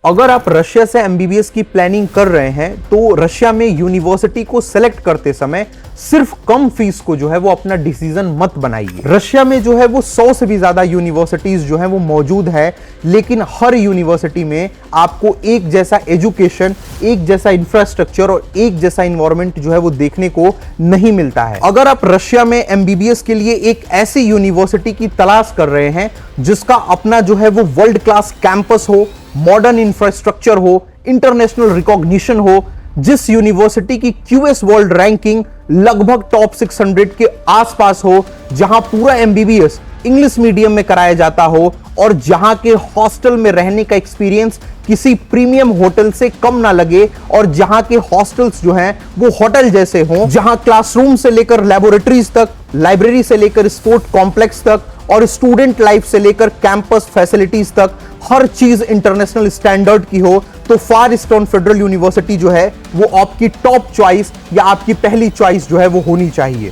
अगर आप रशिया से एमबीबीएस की प्लानिंग कर रहे हैं तो रशिया में यूनिवर्सिटी को सेलेक्ट करते समय सिर्फ कम फीस को जो है वो अपना डिसीजन मत बनाइए। रशिया में जो है वो 100 से भी ज्यादा यूनिवर्सिटीज जो है वो मौजूद है, लेकिन हर यूनिवर्सिटी में आपको एक जैसा एजुकेशन, एक जैसा इंफ्रास्ट्रक्चर और एक जैसा इन्वायरमेंट जो है वो देखने को नहीं मिलता है। अगर आप रशिया में एमबीबीएस के लिए एक ऐसी यूनिवर्सिटी की तलाश कर रहे हैं जिसका अपना जो है वो वर्ल्ड क्लास कैंपस हो, मॉडर्न इंफ्रास्ट्रक्चर हो, इंटरनेशनल रिकॉग्निशन हो, जिस यूनिवर्सिटी की क्यूएस वर्ल्ड रैंकिंग लगभग टॉप 600 के आसपास हो, जहां पूरा एमबीबीएस इंग्लिश मीडियम में कराया जाता हो और जहां के हॉस्टल में रहने का एक्सपीरियंस किसी प्रीमियम होटल से कम ना लगे और जहां के हॉस्टल्स जो हैं वो होटल जैसे हों, जहां क्लासरूम से लेकर लैबोरेटरीज तक, लाइब्रेरी से लेकर स्पोर्ट कॉम्प्लेक्स तक और स्टूडेंट लाइफ से लेकर कैंपस फैसिलिटीज तक हर चीज इंटरनेशनल स्टैंडर्ड की हो, तो फार ईस्टर्न फेडरल यूनिवर्सिटी जो है वो आपकी टॉप चॉइस या आपकी पहली चॉइस जो है वो होनी चाहिए।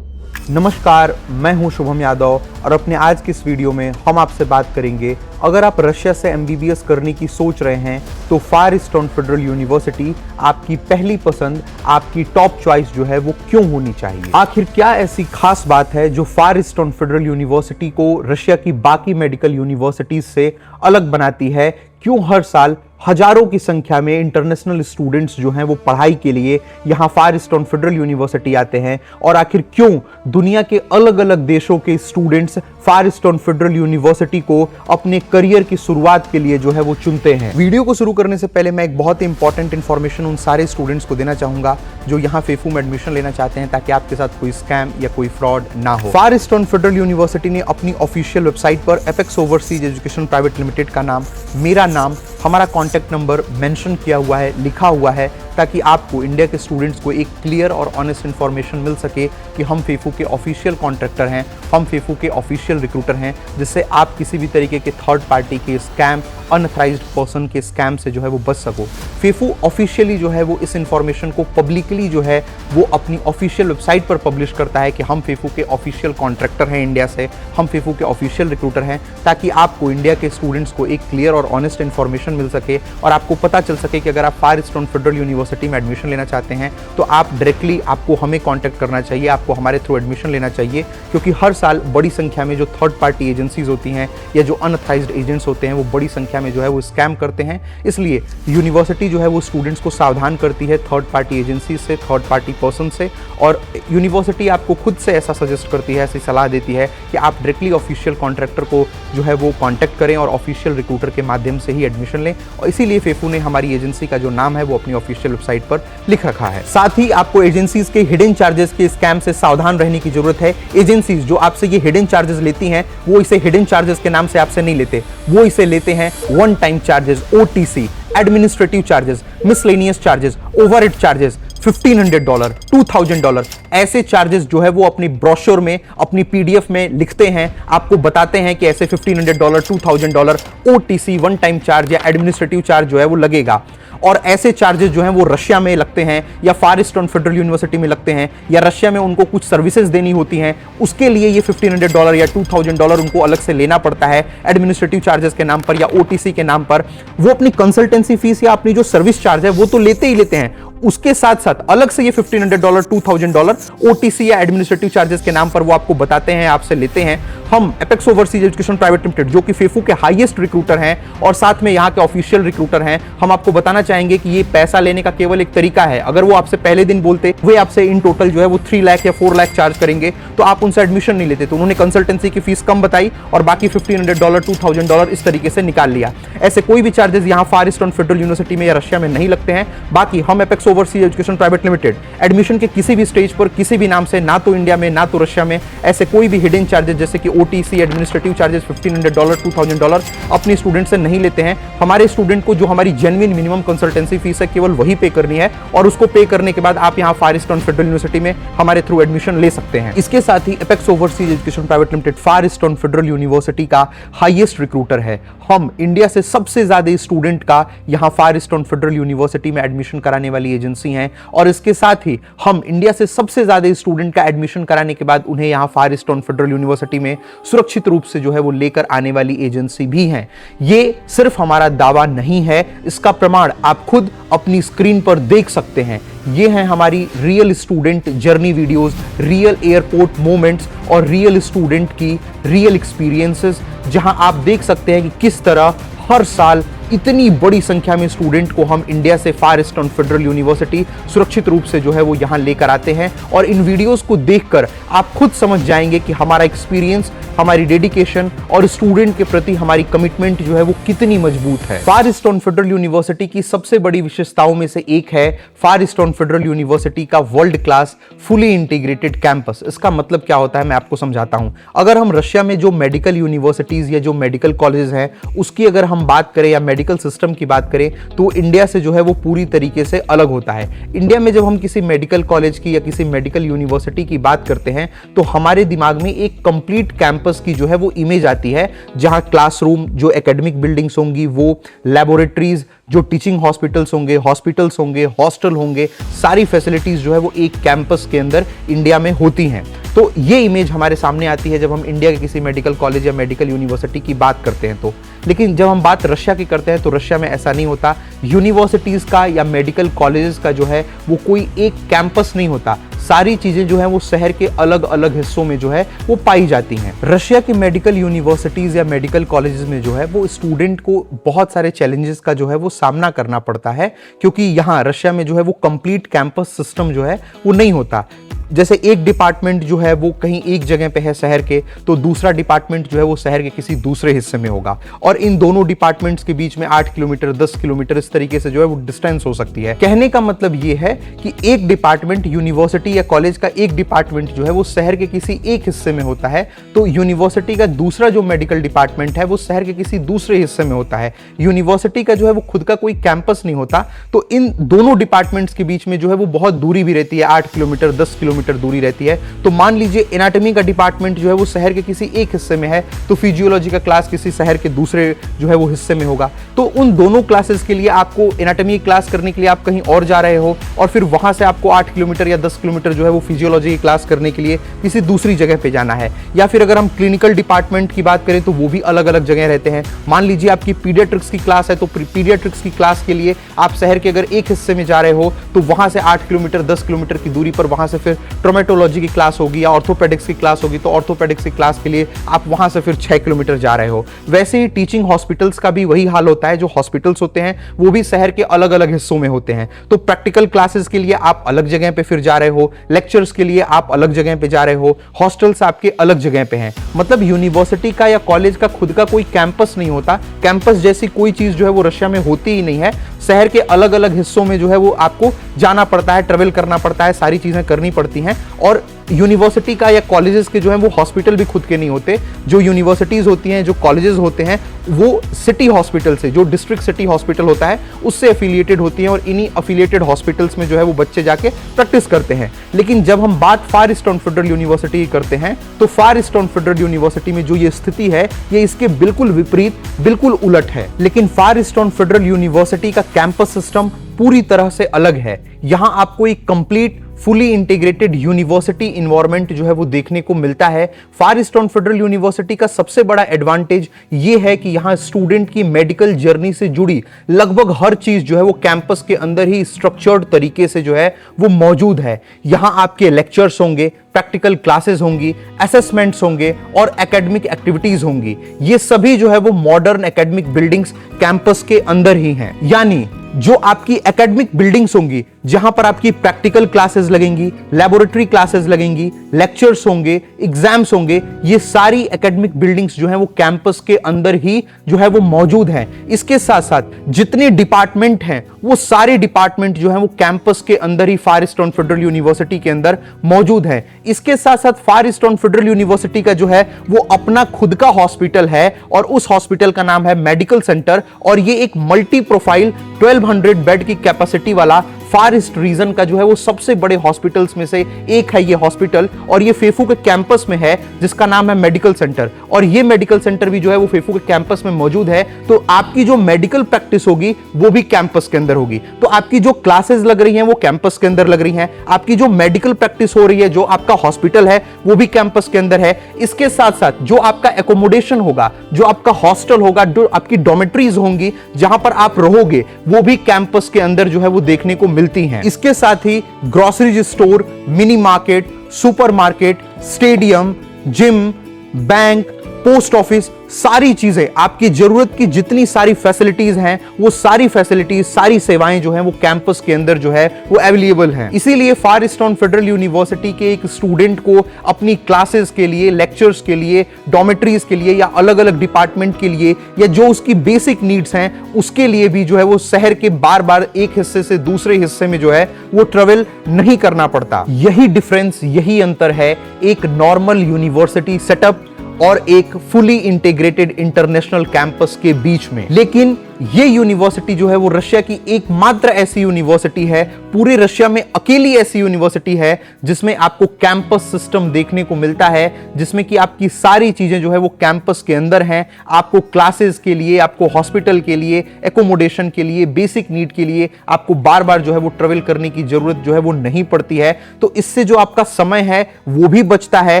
नमस्कार, मैं हूं शुभम यादव और अपने आज की इस वीडियो में हम आपसे बात करेंगे, अगर आप रशिया से एमबीबीएस करने की सोच रहे हैं तो फार ईस्टर्न फेडरल यूनिवर्सिटी आपकी पहली पसंद, आपकी टॉप चॉइस जो है वो क्यों होनी चाहिए। आखिर क्या ऐसी खास बात है जो फार ईस्टर्न फेडरल यूनिवर्सिटी को रशिया की बाकी मेडिकल यूनिवर्सिटीज से अलग बनाती है? क्यों हर साल हजारों की संख्या में इंटरनेशनल स्टूडेंट्स जो हैं वो पढ़ाई के लिए यहां फार ईस्टर्न फेडरल यूनिवर्सिटी आते हैं, और आखिर क्यों दुनिया के अलग अलग देशों के स्टूडेंट्स फार ईस्टर्न फेडरल यूनिवर्सिटी को अपने करियर की शुरुआत के लिए जो है वो चुनते हैं। वीडियो को शुरू करने से पहले मैं एक बहुत ही इंपॉर्टेंट इंफॉर्मेशन उन सारे स्टूडेंट्स को देना चाहूंगा जो यहाँ फेफू में एडमिशन लेना चाहते हैं, ताकि आपके साथ कोई स्कैम या कोई फ्रॉड ना हो। फार ईस्टर्न फेडरल यूनिवर्सिटी ने अपनी ऑफिशियल वेबसाइट पर apex overseas education private limited का नाम, मेरा नाम, हमारा कॉन्टैक्ट नंबर मेंशन किया हुआ है, लिखा हुआ है, ताकि आपको इंडिया के स्टूडेंट्स को एक क्लियर और ऑनेस्ट इन्फॉर्मेशन मिल सके कि हम फेफू के ऑफिशियल कॉन्ट्रैक्टर हैं, हम फेफू के ऑफिशियल रिक्रूटर हैं, जिससे आप किसी भी तरीके के थर्ड पार्टी के स्कैम, अनऑथराइज्ड पर्सन के स्कैम से जो है वो बच सको। फेफू ऑफिशियली जो है वो इस इंफॉर्मेशन को पब्लिकली जो है वो अपनी ऑफिशियल वेबसाइट पर पब्लिश करता है कि हम फेफू के ऑफिशियल कॉन्ट्रैक्टर हैं इंडिया से, हम फेफू के ऑफिशियल रिक्रूटर हैं, ताकि आपको इंडिया के स्टूडेंट्स को एक क्लियर और ऑनेस्ट इन्फॉर्मेशन मिल सके और आपको पता चल सके कि अगर आप फार ईस्टर्न फेडरल यूनिवर्सिटी में एडमिशन लेना चाहते हैं तो आप डायरेक्टली आपको हमें कांटेक्ट करना चाहिए, आपको हमारे थ्रू एडमिशन लेना चाहिए। क्योंकि हर साल बड़ी संख्या में जो थर्ड पार्टी एजेंसीज होती हैं या जो अनऑथराइज्ड एजेंट्स होते हैं वो बड़ी संख्या में जो है वो स्कैम करते हैं, इसलिए यूनिवर्सिटी जो है वो स्टूडेंट्स को सावधान करती है थर्ड पार्टी एजेंसी से, थर्ड पार्टी पर्सन से, और यूनिवर्सिटी आपको खुद से ऐसा सजेस्ट करती है, ऐसी सलाह देती है कि आप डायरेक्टली ऑफिशियल कॉन्ट्रैक्टर को जो है वो कॉन्टैक्ट करें और ऑफिशियल रिक्रूटर के माध्यम से ही एडमिशन लें। और इसीलिए फेफू ने हमारी एजेंसी का जो नाम है वो अपनी ऑफिशियल वेबसाइट पर लिख रखा है। साथ ही आपको एजेंसीज के हिडन चार्जेस के स्कैम से सावधान रहने की जरूरत है। एजेंसीज जो आपसे ये हिडन चार्जेस लेती हैं वो इसे हिडन चार्जेस के नाम से आपसे नहीं लेते, वो इसे लेते हैं one time charges, OTC, administrative charges, miscellaneous charges, overhead charges, $1500, $2000 ऐसे चार्जेस जो है वो अपनी ब्रोशर में, अपनी पीडीएफ में लिखते हैं, आपको बताते हैं कि ऐसे $1500, $2000 ओटीसी, वन टाइम चार्ज या एडमिनिस्ट्रेटिव चार्ज जो है वो लगेगा। और ऐसे चार्जेस जो हैं वो रशिया में लगते हैं या फार ईस्टर्न फेडरल यूनिवर्सिटी में लगते हैं, या रशिया में उनको कुछ सर्विसेज देनी होती हैं, उसके लिए ये $1500 या $2000 उनको अलग से लेना पड़ता है एडमिनिस्ट्रेटिव चार्जेस के नाम पर या ओटीसी के नाम पर। वो अपनी कंसल्टेंसी फीस या अपनी जो सर्विस चार्ज है वो तो लेते ही लेते हैं, उसके साथ साथ अलग से ये $1500, $2000 ओटीसी या एडमिनिस्ट्रेटिव चार्जेस के नाम पर वो आपको बताते हैं, आपसे लेते हैं। हम apex overseas education private limited, जो कि फेफू के हाईएस्ट रिक्रूटर हैं और साथ में यहाँ के ऑफिशियल रिक्रूटर हैं, हम आपको बताना चाहेंगे कि ये पैसा लेने का केवल एक तरीका है। अगर वो आपसे पहले दिन बोलते वे आपसे इन टोटल जो है वो 3 लाख या 4 लाख चार्ज करेंगे तो आप उनसे एडमिशन नहीं लेते, तो उन्होंने कंसल्टेंसी की फीस कम बताई और बाकी $1500, $2000 इस तरीके से निकाल लिया। ऐसे कोई भी चार्जेस यहाँ फार ईस्टर्न फेडरल यूनिवर्सिटी में या रशिया में नहीं लगते हैं। बाकी हम apex overseas education private limited admission के किसी भी स्टेज पर किसी भी नाम से, ना तो इंडिया में ना तो रशिया में, ऐसे कोई भी हिडन चार्जेस जैसे कि ओटीसी, एडमिनिस्ट्रेटिव चार्जेस $1500, $2000 अपने स्टूडेंट से नहीं लेते हैं। हमारे स्टूडेंट को जो हमारी जेन्युइन मिनिमम कंसल्टेंसी फीस है केवल वही पे करनी है और उसको पे करने के बाद आप यहाँ फार ईस्टर्न फेडरल यूनिवर्सिटी में हमारे थ्रू एडमिशन ले सकते हैं। इसके साथ ही Apex overseas education private limited Far eastern federal University का हाईएस्ट रिक्रूटर है। हम इंडिया से सबसे ज्यादा स्टूडेंट का यहाँ फार ईस्टर्न फेडरल यूनिवर्सिटी में एडमिशन कराने वाली एजेंसी हैं और इसके साथ ही हम इंडिया से सबसे ज्यादा स्टूडेंट का एडमिशन कराने के बाद उन्हें यहां फार ईस्टर्न फेडरल यूनिवर्सिटी में सुरक्षित रूप से जो है वो लेकर आने वाली एजेंसी भी हैं। ये सिर्फ हमारा दावा नहीं है, इसका प्रमाण आप खुद अपनी स्क्रीन पर देख सकते हैं। ये हैं हमारी real student journey videos, real airport moments और रियल स्टूडेंट की रियल एक्सपीरियंसेस, जहां आप देख सकते हैं कि किस तरह हर साल इतनी बड़ी संख्या में स्टूडेंट को हम इंडिया से फार ईस्टर्न फेडरल यूनिवर्सिटी सुरक्षित रूप से जो है वो यहां लेकर आते हैं। और इन वीडियोस को देखकर आप खुद समझ जाएंगे कि हमारा एक्सपीरियंस, हमारी डेडिकेशन और स्टूडेंट के प्रति हमारी कमिटमेंट जो है वो कितनी मजबूत है। फार ईस्टर्न फेडरल यूनिवर्सिटी की सबसे बड़ी विशेषताओं में से एक है फार ईस्टर्न फेडरल यूनिवर्सिटी का world class fully integrated campus. इसका मतलब क्या होता है मैं आपको समझाता हूं। अगर हम रशिया में जो मेडिकल यूनिवर्सिटीज या जो मेडिकल कॉलेज हैं उसकी अगर हम बात करें या मेडिकल सिस्टम की बात करें तो इंडिया से जो है वो पूरी तरीके से अलग होता है। इंडिया में जब हम किसी मेडिकल कॉलेज की या किसी मेडिकल यूनिवर्सिटी की बात करते हैं तो हमारे दिमाग में एक कंप्लीट कैंपस की जो है वो इमेज आती है, जहां क्लासरूम, जो एकेडमिक बिल्डिंग्स होंगी वो, लैबोरेटरीज, जो टीचिंग हॉस्पिटल्स होंगे, हॉस्टल होंगे, सारी फैसिलिटीज जो है वो एक कैंपस के अंदर इंडिया में होती हैं। तो ये इमेज हमारे सामने आती है जब हम इंडिया के किसी मेडिकल कॉलेज या मेडिकल यूनिवर्सिटी की बात करते हैं तो। लेकिन जब हम बात रशिया की करते हैं तो रशिया में ऐसा नहीं होता। यूनिवर्सिटीज का या मेडिकल कॉलेजेस का जो है वो कोई एक कैंपस नहीं होता, सारी चीजें जो है वो शहर के अलग अलग हिस्सों में जो है वो पाई जाती हैं। रशिया की मेडिकल यूनिवर्सिटीज या मेडिकल कॉलेजेस में जो है वो स्टूडेंट को बहुत सारे चैलेंजेस का जो है वो सामना करना पड़ता है, क्योंकि यहाँ रशिया में जो है वो कंप्लीट कैंपस सिस्टम जो है वो नहीं होता। जैसे एक डिपार्टमेंट जो है वो कहीं एक जगह पे है शहर के, तो दूसरा डिपार्टमेंट जो है वो शहर के किसी दूसरे हिस्से में होगा और इन दोनों डिपार्टमेंट्स के बीच में 8 किलोमीटर 10 किलोमीटर इस तरीके से जो है वो डिस्टेंस हो सकती है। कहने का मतलब ये है कि एक डिपार्टमेंट, यूनिवर्सिटी या कॉलेज का एक डिपार्टमेंट जो है वो शहर के किसी एक हिस्से में होता है, तो यूनिवर्सिटी का दूसरा जो मेडिकल डिपार्टमेंट है वो शहर के किसी दूसरे हिस्से में होता है। यूनिवर्सिटी का जो है वो खुद का कोई कैंपस नहीं होता, तो इन दोनों डिपार्टमेंट्स के बीच में जो है वो बहुत दूरी भी रहती है, 8 किलोमीटर 10 किलोमीटर दूरी रहती है। तो मान लीजिए एनाटॉमी का डिपार्टमेंट जो है वो शहर के किसी एक हिस्से में है, तो फिजियोलॉजी का क्लास किसी शहर के दूसरे जो है वो हिस्से में होगा। तो उन दोनों क्लासेस के लिए आपको एनाटॉमी क्लास करने के लिए आप कहीं और जा रहे हो और फिर वहां से आपको 8 किलोमीटर या 10 किलोमीटर जो है वो फिजियोलॉजी की क्लास करने के लिए किसी दूसरी जगह पे जाना है। या फिर अगर हम क्लिनिकल डिपार्टमेंट की बात करें तो वो भी अलग अलग जगह रहते हैं। मान लीजिए आपकी पीडियाट्रिक्स की क्लास है, तो पीडियाट्रिक्स की क्लास के लिए आप शहर के अगर एक हिस्से में जा रहे हो तो वहां से 8 किलोमीटर 10 किलोमीटर की दूरी पर वहां से फिर ट्रोमेटोलॉजी की क्लास होगी या ऑर्थोपेडिक्स की क्लास होगी, तो ऑर्थोपेडिक्स की क्लास के लिए आप वहां से फिर 6 किलोमीटर जा रहे हो। वैसे ही टीचिंग हॉस्पिटल्स का भी वही हाल होता है। जो हॉस्पिटल्स होते हैं वो भी शहर के अलग अलग हिस्सों में होते हैं, तो प्रैक्टिकल क्लासेस के लिए आप अलग जगह पे फिर जा रहे हो, लेक्चर्स के लिए आप अलग जगह पे जा रहे हो, हॉस्टल्स आपके अलग जगह पे हैं। मतलब यूनिवर्सिटी का या कॉलेज का खुद का कोई कैंपस नहीं होता। कैंपस जैसी कोई चीज जो है वो रशिया में होती ही नहीं है। शहर के अलग अलग हिस्सों में जो है वो आपको जाना पड़ता है, ट्रेवल करना पड़ता है, सारी चीजें करनी पड़ती हैं। और यूनिवर्सिटी का या कॉलेजेस के जो है वो हॉस्पिटल भी खुद के नहीं होते। जो यूनिवर्सिटीज होती हैं, जो कॉलेजेस होते हैं, वो सिटी हॉस्पिटल से, जो डिस्ट्रिक्ट सिटी हॉस्पिटल होता है उससे एफिलिएटेड होती हैं और इन्हीं एफिलिएटेड हॉस्पिटल्स में जो है वो बच्चे जाके प्रैक्टिस करते हैं। लेकिन जब हम बात फार ईस्टर्न फेडरल यूनिवर्सिटी की करते हैं तो फार ईस्टर्न फेडरल यूनिवर्सिटी में जो ये स्थिति है ये इसके बिल्कुल विपरीत, बिल्कुल उलट है। लेकिन फार ईस्टर्न फेडरल यूनिवर्सिटी का कैंपस सिस्टम पूरी तरह से अलग है। यहां आपको एक complete fully integrated university environment जो है वो देखने को मिलता है। फार ईस्टर्न फेडरल यूनिवर्सिटी का सबसे बड़ा एडवांटेज ये है कि यहां स्टूडेंट की मेडिकल जर्नी से जुड़ी लगभग हर चीज जो है वो कैंपस के अंदर ही स्ट्रक्चर्ड तरीके से जो है वो मौजूद है। यहां आपके लेक्चर्स होंगे, प्रैक्टिकल क्लासेस होंगी, असेसमेंट्स होंगे और एकेडमिक एक्टिविटीज होंगी। ये सभी जो है वो मॉडर्न एकेडमिक बिल्डिंग्स कैंपस के अंदर ही हैं। यानी जो आपकी एकेडमिक बिल्डिंग्स होंगी जहां पर आपकी प्रैक्टिकल क्लासेस लगेंगी, लेबोरेटरी क्लासेस लगेंगी, लेक्चर्स होंगे, एग्जाम्स होंगे, ये सारी एकेडमिक बिल्डिंग्स जो है वो कैंपस के अंदर ही जो है वो मौजूद हैं। इसके साथ साथ जितने डिपार्टमेंट हैं वो सारे डिपार्टमेंट जो है वो कैंपस के अंदर ही फार ईस्टर्न फेडरल यूनिवर्सिटी के अंदर मौजूद है। इसके साथ साथ फार ईस्टर्न फेडरल यूनिवर्सिटी का जो है वो अपना खुद का हॉस्पिटल है और उस हॉस्पिटल का नाम है मेडिकल सेंटर और ये एक मल्टी प्रोफाइल 1200 बेड की कैपेसिटी वाला फार ईस्ट रीजन का जो है वो सबसे बड़े हॉस्पिटल्स में से एक है ये हॉस्पिटल, और ये फेफू के कैंपस में है जिसका नाम है मेडिकल सेंटर। और ये मेडिकल सेंटर भी जो है वो फेफू के कैंपस में मौजूद है। तो आपकी जो मेडिकल प्रैक्टिस होगी वो भी कैंपस के अंदर होगी। तो आपकी जो क्लासेस लग रही हैं वो कैंपस के अंदर लग रही हैं, आपकी जो मेडिकल प्रैक्टिस हो रही है, जो आपका हॉस्पिटल है वो भी कैंपस के अंदर है। इसके साथ साथ जो आपका एकोमोडेशन होगा, जो आपका हॉस्टल होगा, जो आपकी डॉर्मेटरीज होंगी जहां पर आप रहोगे, वो भी कैंपस के अंदर जो है वो देखने को मिलती हैं। इसके साथ ही groceries store, mini market, supermarket, stadium, gym, bank, post office, सारी चीजें, आपकी जरूरत की जितनी सारी फैसिलिटीज हैं वो सारी फैसिलिटीज, सारी सेवाएं जो हैं वो कैंपस के अंदर जो है वो अवेलेबल हैं। इसीलिए फार ईस्टर्न फेडरल यूनिवर्सिटी के एक स्टूडेंट को अपनी क्लासेस के लिए, लेक्चर्स के लिए, डॉर्मेटरीज के लिए या अलग अलग डिपार्टमेंट के लिए या जो उसकी बेसिक नीड्स हैं उसके लिए भी जो है वो शहर के बार बार एक हिस्से से दूसरे हिस्से में जो है वो ट्रेवल नहीं करना पड़ता। यही डिफरेंस, यही अंतर है एक नॉर्मल यूनिवर्सिटी सेटअप और एक फुली इंटीग्रेटेड इंटरनेशनल कैंपस के बीच में। लेकिन ये यूनिवर्सिटी जो है वो रशिया की एकमात्र ऐसी यूनिवर्सिटी है, पूरे रशिया में अकेली ऐसी यूनिवर्सिटी है जिसमें आपको कैंपस सिस्टम देखने को मिलता है, जिसमें कि आपकी सारी चीजें जो है वो कैंपस के अंदर हैं। आपको क्लासेस के लिए, आपको हॉस्पिटल के लिए, एकोमोडेशन के लिए, बेसिक नीड के लिए आपको बार बार जो है वो ट्रेवल करने की जरूरत जो है वो नहीं पड़ती है। तो इससे जो आपका समय है वो भी बचता है,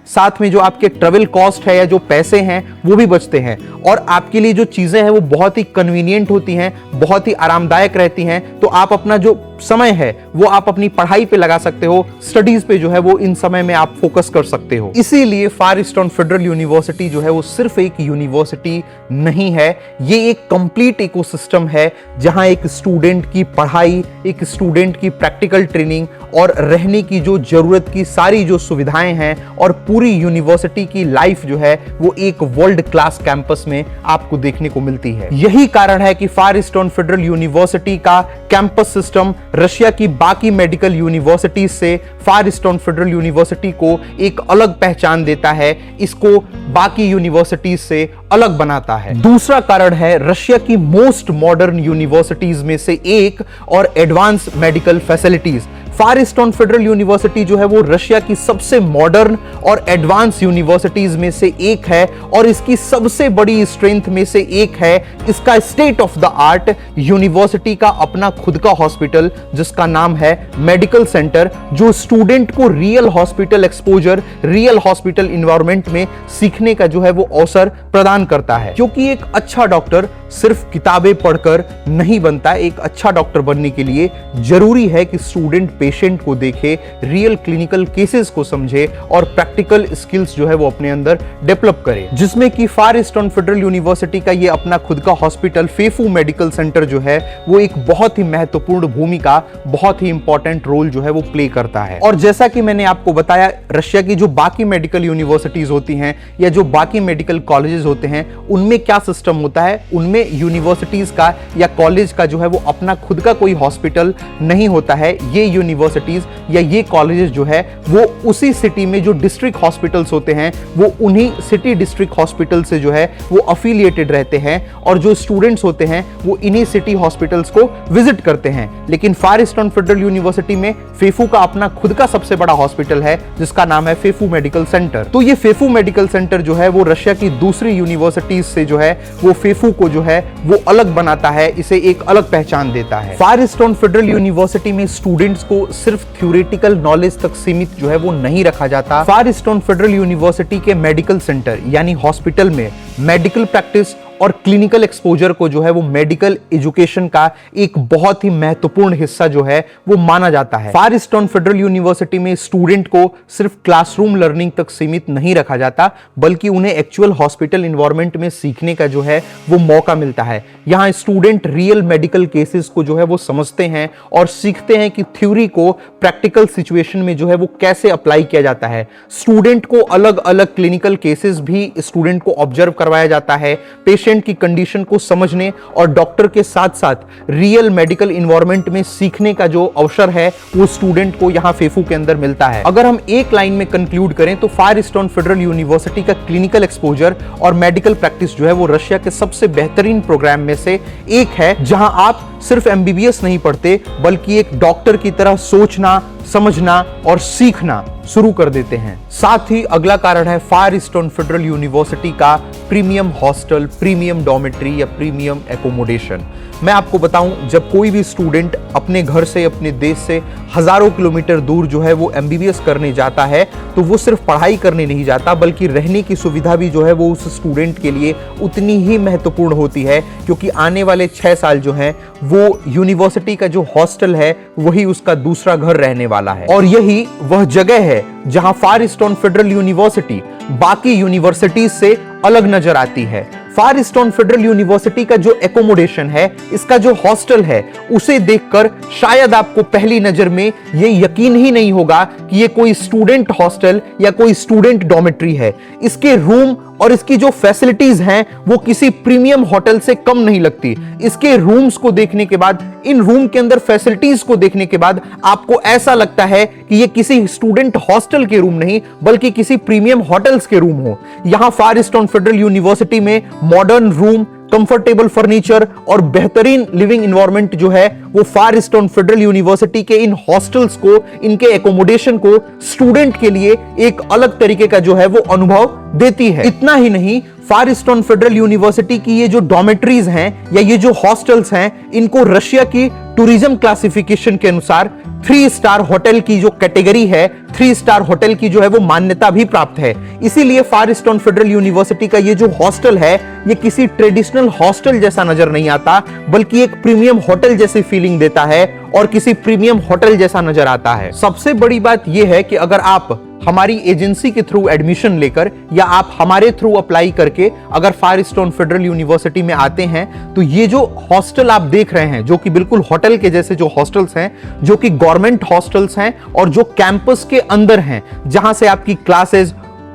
साथ में जो आपके ट्रेवल कॉस्ट है या जो पैसे हैं वो भी बचते हैं, और आपके लिए जो चीजें हैं वो बहुत ही कन्वीनियंट होती हैं, बहुत ही आरामदायक रहती हैं। तो आप अपना जो समय है वो आप अपनी पढ़ाई पे लगा सकते हो, स्टडीज पे जो है वो इन समय में आप फोकस कर सकते हो। इसीलिए फार ईस्टर्न फेडरल यूनिवर्सिटी जो है वो सिर्फ एक यूनिवर्सिटी नहीं है, ये एक कंप्लीट इकोसिस्टम है जहां एक स्टूडेंट की पढ़ाई, एक स्टूडेंट की प्रैक्टिकल ट्रेनिंग और रहने की जो जरूरत की सारी जो सुविधाएं हैं और पूरी यूनिवर्सिटी की लाइफ जो है वो एक वर्ल्ड क्लास कैंपस में आपको देखने को मिलती है। यही कारण है कि फार ईस्टर्न फेडरल यूनिवर्सिटी का कैंपस सिस्टम रशिया की बाकी मेडिकल यूनिवर्सिटीज से फार ईस्टर्न फेडरल यूनिवर्सिटी को एक अलग पहचान देता है, इसको बाकी यूनिवर्सिटीज से अलग बनाता है। दूसरा कारण है रशिया की मोस्ट मॉडर्न यूनिवर्सिटीज में से एक और एडवांस मेडिकल फैसिलिटीज। फार ईस्टर्न फेडरल यूनिवर्सिटी जो है वो रशिया की सबसे मॉडर्न और एडवांस यूनिवर्सिटीज में से एक है, और इसकी सबसे बड़ी स्ट्रेंथ में से एक है इसका state of the art university का अपना खुद का हॉस्पिटल जिसका नाम है मेडिकल सेंटर, जो स्टूडेंट को real hospital exposure, real hospital environment में सीखने का जो है वो अवसर प्रदान करता है। क्योंकि एक अच्छा डॉक्टर सिर्फ किताबें पढ़कर नहीं बनता, एक अच्छा डॉक्टर बनने के लिए जरूरी है कि स्टूडेंट पेशेंट को देखे, रियल क्लिनिकल केसेस को समझे और प्रैक्टिकल स्किल्स जो है वो अपने अंदर डेवलप करे, जिसमें कि फार ईस्टर्न फेडरल यूनिवर्सिटी का ये अपना खुद का हॉस्पिटल फेफू मेडिकल सेंटर जो है वो एक बहुत ही महत्वपूर्ण भूमिका, बहुत ही इंपॉर्टेंट रोल जो है वो प्ले करता है। और जैसा कि मैंने आपको बताया, रशिया की जो बाकी मेडिकल यूनिवर्सिटीज होती हैं या जो बाकी मेडिकल कॉलेजेस होते हैं उनमें क्या सिस्टम होता है, उनमें यूनिवर्सिटीज का या कॉलेज का जो है वो अपना खुद का कोई हॉस्पिटल नहीं होता है। ये यूनिवर्सिटीज या ये कॉलेजेस जो है वो उसी सिटी में जो डिस्ट्रिक्ट हॉस्पिटल्स होते हैं वो उन्हीं सिटी डिस्ट्रिक्ट हॉस्पिटल से जो है वो अफिलिएटेड रहते हैं, और जो स्टूडेंट्स होते हैं वो इन्हीं सिटी हॉस्पिटल्स को विजिट करते हैं। लेकिन फार ईस्टर्न फेडरल यूनिवर्सिटी में फेफू का अपना खुद का सबसे बड़ा हॉस्पिटल है जिसका नाम है फेफू मेडिकल सेंटर। तो ये फेफू मेडिकल सेंटर जो है वो रशिया की दूसरी यूनिवर्सिटीज से जो है वो फेफू को जो है वो अलग बनाता है, इसे एक अलग पहचान देता है। फार ईस्टर्न फेडरल यूनिवर्सिटी में स्टूडेंट्स को सिर्फ थ्योरेटिकल नॉलेज तक सीमित जो है वो नहीं रखा जाता। फार ईस्टर्न फेडरल यूनिवर्सिटी के मेडिकल सेंटर यानी हॉस्पिटल में मेडिकल प्रैक्टिस और क्लिनिकल एक्सपोजर को जो है वो मेडिकल एजुकेशन का एक बहुत ही महत्वपूर्ण हिस्सा जो है वो माना जाता है। फार ईस्टर्न फेडरल यूनिवर्सिटी में स्टूडेंट को सिर्फ क्लासरूम लर्निंग तक सीमित नहीं रखा जाता, बल्कि उन्हें एक्चुअल हॉस्पिटल इन्वायरमेंट में सीखने का जो है वो मौका मिलता है। यहाँ स्टूडेंट रियल मेडिकल केसेस को जो है वो समझते हैं और सीखते हैं कि थ्योरी को प्रैक्टिकल सिचुएशन में जो है वो कैसे अप्लाई किया जाता है। स्टूडेंट को अलग अलग क्लिनिकल केसेस भी स्टूडेंट को ऑब्जर्व करवाया जाता है, पेशेंट पेशेंट की कंडीशन को समझने और डॉक्टर के साथ साथ रियल मेडिकल इन्वायरमेंट में सीखने का जो अवसर है वो स्टूडेंट को यहाँ फेफू के अंदर मिलता है। अगर हम एक लाइन में कंक्लूड करें तो फायरस्टोन फेडरल यूनिवर्सिटी का क्लिनिकल एक्सपोजर और मेडिकल प्रैक्टिस जो है वो रशिया के सबसे बेहतरीन प्रोग्राम में से एक है, जहां आप सिर्फ एमबीबीएस नहीं पढ़ते बल्कि एक डॉक्टर की तरह सोचना, समझना और सीखना शुरू कर देते हैं। साथ ही अगला कारण है फायरस्टोन फेडरल यूनिवर्सिटी का प्रीमियम हॉस्टल, प्रीमियम डॉर्मेट्री या प्रीमियम एकोमोडेशन। मैं आपको बताऊं, जब कोई भी स्टूडेंट अपने घर से, अपने देश से हजारों किलोमीटर दूर जो है वो एमबीबीएस करने जाता है तो वो सिर्फ पढ़ाई करने नहीं जाता बल्कि रहने की सुविधा भी जो है वो उस स्टूडेंट के लिए उतनी ही महत्वपूर्ण होती है, क्योंकि आने वाले 6 साल जो हैं वो यूनिवर्सिटी का जो हॉस्टल है वही उसका दूसरा घर रहने वाला है। और यही वह जगह है जहां फायरस्टोन फेडरल यूनिवर्सिटी बाकी यूनिवर्सिटीज से अलग नजर आती है। फायरस्टोन फेडरल यूनिवर्सिटी का जो एकोमोडेशन है, इसका जो हॉस्टल है, उसे देखकर शायद आपको पहली नजर में यह यकीन ही नहीं होगा कि यह कोई स्टूडेंट हॉस्टल या कोई स्टूडेंट डॉर्मेट्री है। इसके रूम और इसकी जो फैसिलिटीज हैं वो किसी प्रीमियम होटल से कम नहीं लगती। इसके रूम्स को देखने के बाद, इन रूम के अंदर फैसिलिटीज को देखने के बाद आपको ऐसा लगता है कि ये किसी स्टूडेंट हॉस्टल के रूम नहीं बल्कि किसी प्रीमियम होटल्स के रूम हो। यहां फायरस्टोन फेडरल यूनिवर्सिटी में मॉडर्न रूम, कंफर्टेबल फर्नीचर और बेहतरीन लिविंग एनवायरनमेंट जो है वो फायरस्टोन फेडरल यूनिवर्सिटी के इन हॉस्टल्स को, इनके एकोमोडेशन को स्टूडेंट के लिए एक अलग तरीके का जो है वो अनुभव देती है। इतना ही नहीं, फायरस्टोन फेडरल यूनिवर्सिटी की ये जो डॉर्मेट्रीज हैं या ये जो हॉस्टल्स हैं, इनको रशिया की टूरिज्म क्लासिफिकेशन के अनुसार 3 स्टार होटल की जो कैटेगरी है, 3 स्टार होटल की जो है वो मान्यता भी प्राप्त है। इसीलिए फायरस्टोन फेडरल यूनिवर्सिटी का ये जो हॉस्टल है ये किसी ट्रेडिशनल हॉस्टल जैसा नजर नहीं आता बल्कि एक प्रीमियम होटल जैसी फीलिंग देता है और किसी प्रीमियम होटल जैसा नजर आता है। सबसे बड़ी बात यह है कि अगर आप हमारी एजेंसी के थ्रू एडमिशन लेकर या आप हमारे थ्रू अप्लाई करके अगर फायरस्टोन फेडरल यूनिवर्सिटी में आते हैं तो ये जो हॉस्टल आप देख रहे हैं, जो कि बिल्कुल होटल के जैसे जो हॉस्टल्स हैं, जो कि गवर्नमेंट हॉस्टल्स हैं और जो कैंपस के अंदर हैं, जहां से आपकी क्लासेस,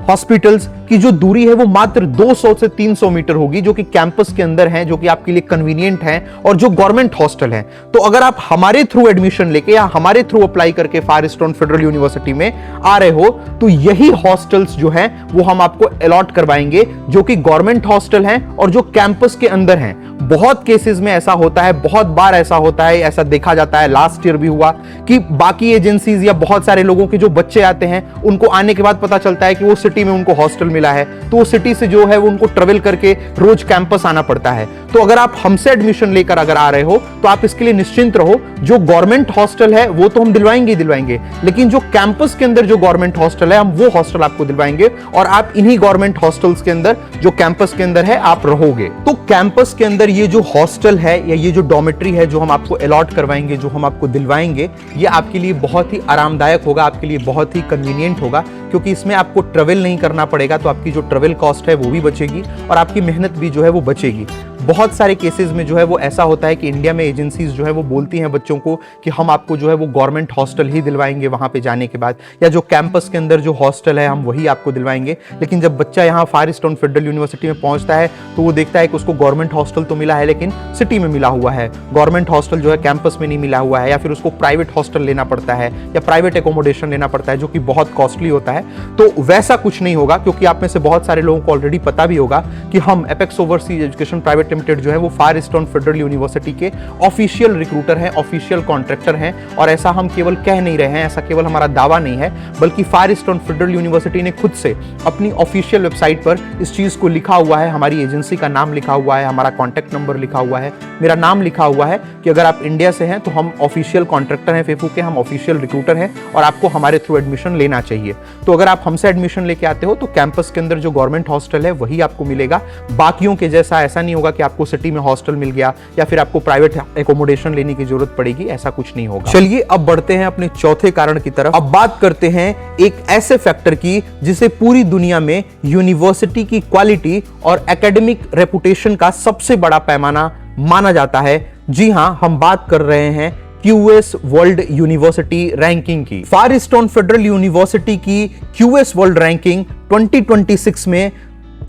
हॉस्पिटल्स की जो दूरी है वो मात्र 200 से 300 मीटर होगी, जो कि कैंपस के अंदर है, जो कि आपके लिए कन्वीनियंट है और जो गवर्नमेंट हॉस्टल है। तो अगर आप हमारे थ्रू एडमिशन लेके या हमारे थ्रू अप्लाई करके फायरस्टोन फेडरल यूनिवर्सिटी में आ रहे हो तो यही हॉस्टल्स जो हैं वो हम आपको अलॉट करवाएंगे, जो कि गवर्नमेंट हॉस्टल हैं और जो कैंपस के अंदर हैं। बहुत केसेस में ऐसा होता है, बहुत बार ऐसा होता है, ऐसा देखा जाता है, लास्ट ईयर भी हुआ कि बाकी एजेंसीज या बहुत सारे लोगों के जो बच्चे आते हैं उनको आने के बाद पता चलता है कि वो सिटी में उनको हॉस्टल मिला है, तो वो सिटी से जो है वो उनको ट्रेवल करके रोज कैंपस आना पड़ता है। तो अगर आप हमसे एडमिशन लेकर अगर आ रहे हो तो आप इसके लिए निश्चिंत रहो, जो गवर्नमेंट हॉस्टल है वो तो हम दिलवाएंगे, लेकिन जो कैंपस के अंदर जो गवर्नमेंट हॉस्टल है हम वो हॉस्टल आपको दिलवाएंगे और आप इन्हीं गवर्नमेंट हॉस्टल्स के अंदर, जो कैंपस के अंदर है, आप रहोगे। तो कैंपस के अंदर ये जो हॉस्टल है या ये जो डॉर्मेट्री है जो हम आपको अलॉट करवाएंगे, जो हम आपको दिलवाएंगे, ये आपके लिए बहुत ही आरामदायक होगा, आपके लिए बहुत ही कन्वीनियंट होगा, क्योंकि इसमें आपको ट्रेवल नहीं करना पड़ेगा। तो आपकी जो ट्रेवल कॉस्ट है वो भी बचेगी और आपकी मेहनत भी जो है वो बचेगी। बहुत सारे केसेस में जो है वो ऐसा होता है कि इंडिया में एजेंसीज जो है वो बोलती हैं बच्चों को कि हम आपको जो है वो गवर्नमेंट हॉस्टल ही दिलवाएंगे वहां पे जाने के बाद, या जो कैंपस के अंदर जो हॉस्टल है हम वही आपको दिलवाएंगे। लेकिन जब बच्चा यहाँ फायरस्टोन फेडरल यूनिवर्सिटी में पहुंचता है तो वो देखता है कि उसको गवर्नमेंट हॉस्टल तो मिला है लेकिन सिटी में मिला हुआ है, गवर्नमेंट हॉस्टल जो है कैंपस में नहीं मिला हुआ है, या फिर उसको प्राइवेट हॉस्टल लेना पड़ता है या प्राइवेट एकोमोडेशन लेना पड़ता है जो कि बहुत कॉस्टली होता है। तो वैसा कुछ नहीं होगा, क्योंकि आप में से बहुत सारे लोगों को ऑलरेडी पता भी होगा कि हम apex overseas education private limited जो है वो फायरस्टोन फेडरल यूनिवर्सिटी के ऑफिशियल रिक्रूटर हैं, ऑफिशियल कॉन्ट्रैक्टर हैं। और ऐसा हम केवल कह नहीं रहे हैं, ऐसा केवल हमारा दावा नहीं है, बल्कि फायरस्टोन फेडरल यूनिवर्सिटी ने खुद से अपनी ऑफिशियल वेबसाइट पर इस चीज को लिखा हुआ है, हमारी एजेंसी का नाम लिखा हुआ है, हमारा कॉन्टैक्ट नंबर लिखा हुआ है, मेरा नाम लिखा हुआ है कि अगर आप इंडिया से हैं तो हम ऑफिशियल कॉन्ट्रैक्टर हैं फेफू के, हम ऑफिशियल रिक्रूटर हैं और आपको हमारे थ्रू एडमिशन लेना चाहिए। तो अगर आप हमसे एडमिशन लेके आते हो तो कैंपस के अंदर जो गवर्नमेंट हॉस्टल है वही आपको मिलेगा। बाकियों के जैसा ऐसा नहीं होगा कि आपको सिटी में हॉस्टल मिल गया या फिर आपको प्राइवेट एकोमोडेशन लेने की जरूरत पड़ेगी, ऐसा कुछ नहीं होगा। चलिए अब बढ़ते हैं अपने चौथे कारण की तरफ। अब बात करते हैं एक ऐसे फैक्टर की जिसे पूरी दुनिया में यूनिवर्सिटी की क्वालिटी और एकेडमिक रेपुटेशन का सबसे बड़ा पैमाना माना जाता है। जी हां, हम बात कर रहे हैं QS वर्ल्ड यूनिवर्सिटी रैंकिंग की। फायरस्टोन फेडरल यूनिवर्सिटी की QS वर्ल्ड रैंकिंग 2026 में